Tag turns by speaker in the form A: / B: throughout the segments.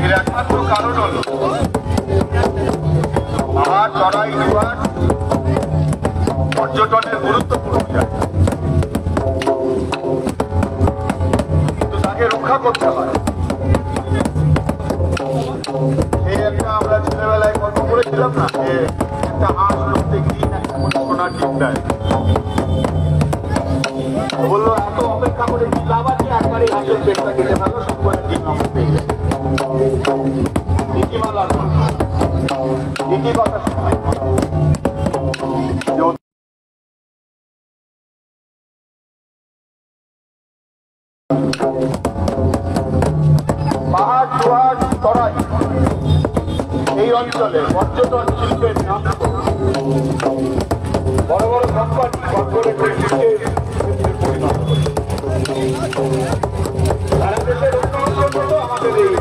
A: এর একমাত্র কারণ হলো পাহাড় চড়াই দুয়ার পর্যটনের গুরুত্বপূর্ণ জায়গা, কিন্তু তাকে রক্ষা করতে হয়। এই একটা আমরা ছেলেবেলায় গল্প করেছিলাম না, যে একটা হাঁস প্রত্যেক দিন একটা সোনার ডিম দেয়। বললো এত অপেক্ষা করে কি লাভ আছে, একবারই হাঁসের পেটটা কেটে ফেলো, সব করে ডিম আমার পেয়ে যাবে। নীতিমালার নীতি কথা শোনায় পাহাড় জোয়ার তরাই এই অঞ্চলে পর্যটন শিল্পের নাম বড় বড় কোম্পানি কর্পোরেটের শিল্পের পরিমাণ সারা দেশের উন্নয়ন হলো আমাদের এই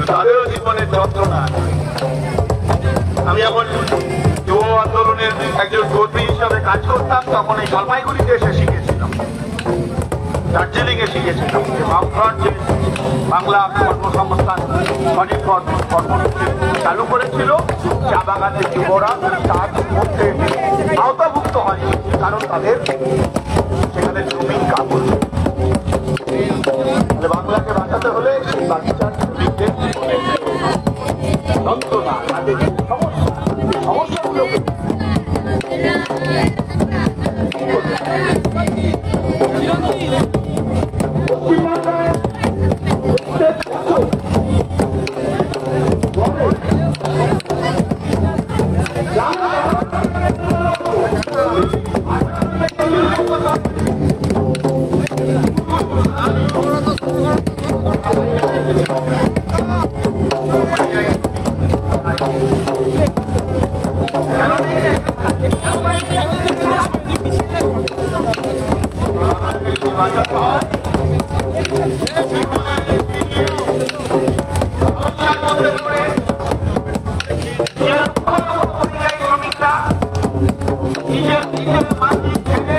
A: তাদেরও জীবনের যন্ত্রণা। আমি যখন যুব আন্দোলনের একজন কর্মী হিসাবে কাজ করতাম, তখন এই জলপাইগুড়িতে এসে শিখেছিলাম, দার্জিলিং এ শিখেছিলাম যে বামফ্রন্ট যে বাংলা কর্মসংস্থান সঠিক কর্মসূচি চালু করেছিল, চা বাগানের যুবরা তার মধ্যে আওতাভুক্ত হয়নি, কারণ তাদের সেখানে জমির কাগজ। বাংলাকে বাঁচাতে হলে সেই বাচ্চার শ্রমিকদের জীবনের যন্ত্রণা, তাদের সমস্যাগুলোকে নিজের মাটির থেকে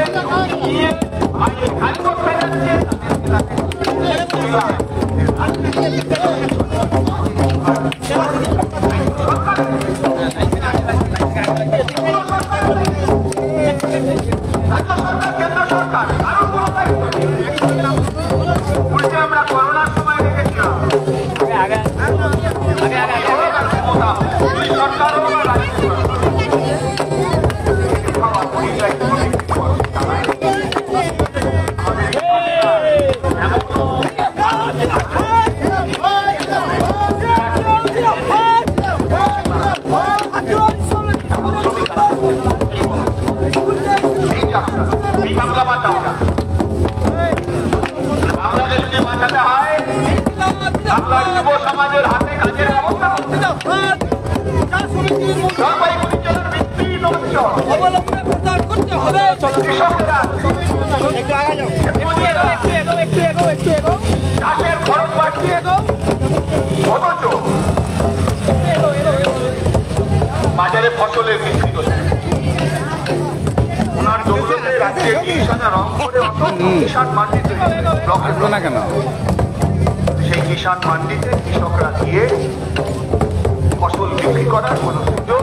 A: এই বাংলা বাঁচাও না। বাংলাকে যদি বাঁচাতে হয় বাংলার যুব সমাজের হাতে কাজের ব্যবস্থা করতে জলপাইগুড়ি জেলার বিস্তৃত অঞ্চল কৃষকরা চাষের খরচ বাড়ছে অথচ বাজারে ফসলের বিক্রি করছে। ওনার দৌলতে রাজ্যে কিষানা রং করে কিষান মান্ডিতে না কেন সেই কিষান মান্ডিতে কৃষকরা গিয়ে ফসল বিক্রি করার কোন সুযোগ,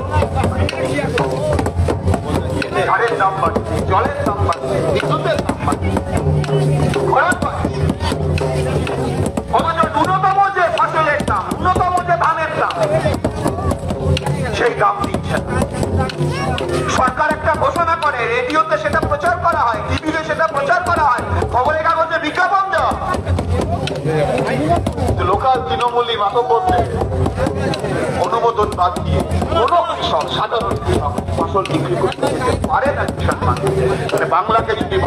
A: সারের দাম বাড়ছে, জলের দাম বাড়ছে, বিদ্যুতের দাম বাড়ছে, খরচ বাড়ছে। অথচ ন্যূনতম যে ফসলের দাম, ন্যূনতম যে ধানের দাম, সেই দাম দিচ্ছে না। সরকার একটা ঘোষণা করে, রেডিওতে সেটা প্রচার করা হয়, টিভিতে সেটা প্রচার করা হয়, খবরের কাগজে বিজ্ঞাপন দেওয়া। লোকাল তৃণমূলী মাতব্বরদের অনুমোদন বাদ দিয়ে কোন কৃষক, সাধারণ কৃষক ফসল বিক্রি করতে পারে না কিষাণ মান্ডিতে। বাংলাকে যদি